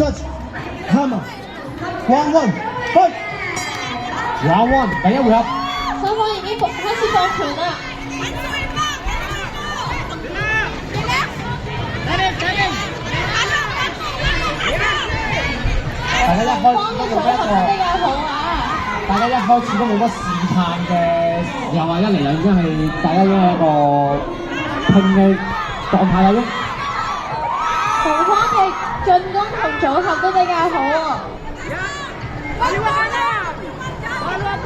Judge Hammer 1-1 fight。Round one 第一回合，雙方已經開始搏拳啦。大家一開始都冇組合得比較好啊！大家一開始都冇乜試探嘅時候啊，一嚟就已經係大家已經係一個拼嘅狀態啦已經。紅方嘅進攻同組合都比較好喎。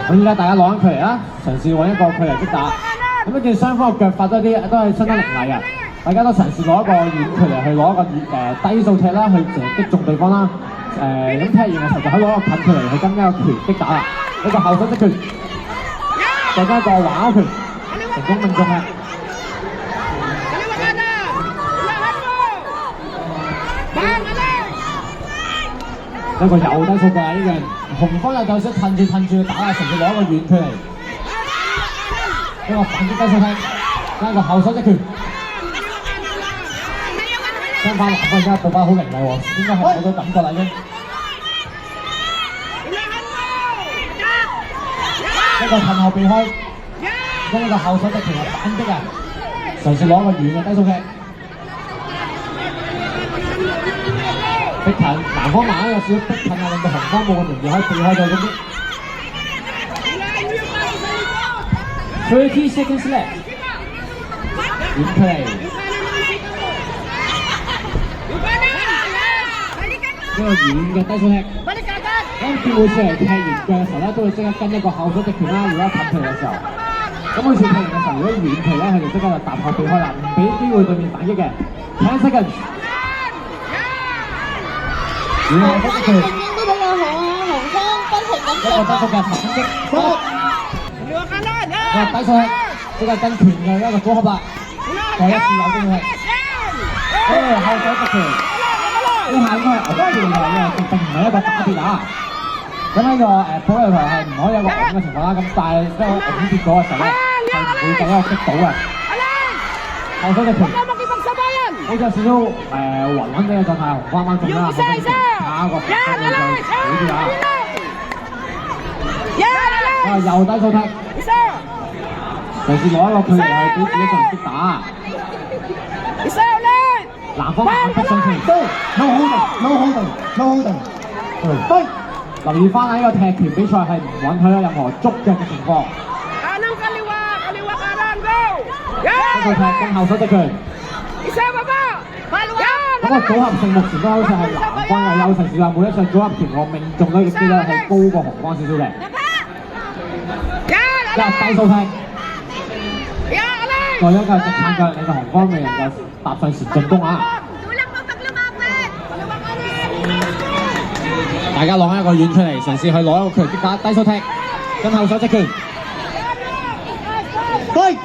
咁而家大家攞緊距離啦，嘗試揾一個距離擊打。咁見雙方嘅腳法都係相當凌厲嘅，大家都嘗試攞一個遠距離去攞一個低數踢啦，去擊中對方啦。咁踢完嘅時候就可以攞一個近距離去跟一個拳擊打啦。一個後手擊拳，再加一個橫勾拳，成功命中嘅。一個又低數過嚟呢樣，紅方又有少褪住去打啦，嘗試攞一個遠距離，一個反擊低數踢，加一個後手擊拳。相反藍方而家步伐好凌厲喎，應該係我都感覺啦已經。一個褪後避開，將一個後手擊拳係反擊啊，嘗試攞一個遠嘅低數踢。逼近，南方慢有少少逼近啊，令到紅方冇咁容易可以避開到咁啲。30 seconds left， 遠距離，一個遠嘅低數踢。咁佢每次嚟踢完腳嘅時候咧，都會即刻跟一個後手擊拳啦。如果近距離嘅時候，咁每次踢完嘅時候，如果遠距咧，佢就即刻就踏後避開啦，唔俾機會對面反擊嘅。10 seconds。紅方嘅進攻都比較好啊，紅方不停咁一個低數嘅頭攻擊，低數踢，即係跟拳嘅一個組合啦。再一次有機會，後手擊拳，呢下應該係牛拳嚟嘅，並唔係一個打跌啊。咁呢個普利頭係唔可以有個拱嘅情況啦。咁但係一個拱跌咗嘅時候咧，係唔會第一個擊到嘅。後手擊拳，好似有少少暈地嘅狀態，紅方啱中啦，後手擊拳下一個反擊就好啲啦。又低數踢，嘗試攞一個距離去俾自己進行擊打。南方反擊上前 ，no holding，fight。留意翻喺呢個踢拳比賽係唔允許有任何捉腳嘅情況。低數踢跟後手擊拳。咁個組合性目前都好似係南方有優勢少少，每一場組合拳我命中嘅機率係高過紅方少少嘅。低數踢，再一個直撐腳，令到紅方未能夠踏上前進攻啊！大家攞一個遠距離，嘗試去攞一個距離擊打，低數踢，跟後手擊拳。fight。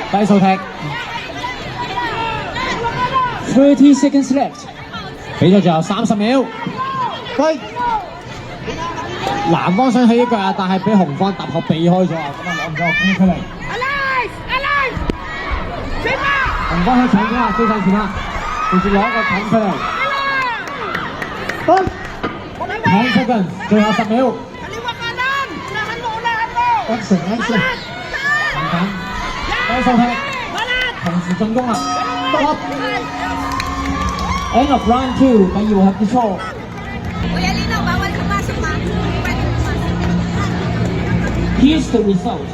低數踢，30 seconds left， 比賽仲有30秒。fight。南方想起腳啊，但係俾紅方踏後避開咗啊，咁啊攞唔到個攻出嚟。紅方去搶攻啊，追上前啦，直接攞一個近距離。10 seconds， 最後10秒。action。低數踢，同時進攻啊 ！End of round 2， 第二回合結束。Here's the result.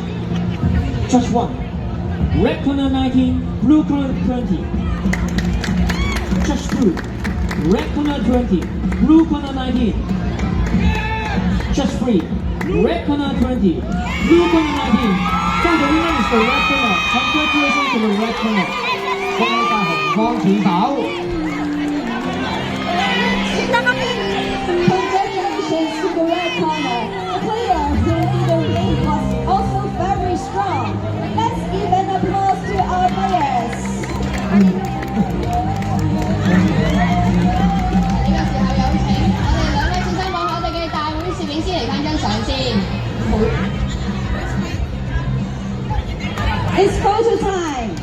Judge 1, red corner 19, blue corner 20. Judge 2, red corner 20, blue corner 19. Judge 3, red corner 20, blue corner 19. So the winner is the red corner. Congratulations to the red corner. 恭喜晒紅方選手。Congratulations to the red corner. The player who in the ring was also very strong. Let's give an applause to our players. 呢個時候有請我哋兩位先生網我哋嘅大會攝影師嚟翻張相先。It's photo time.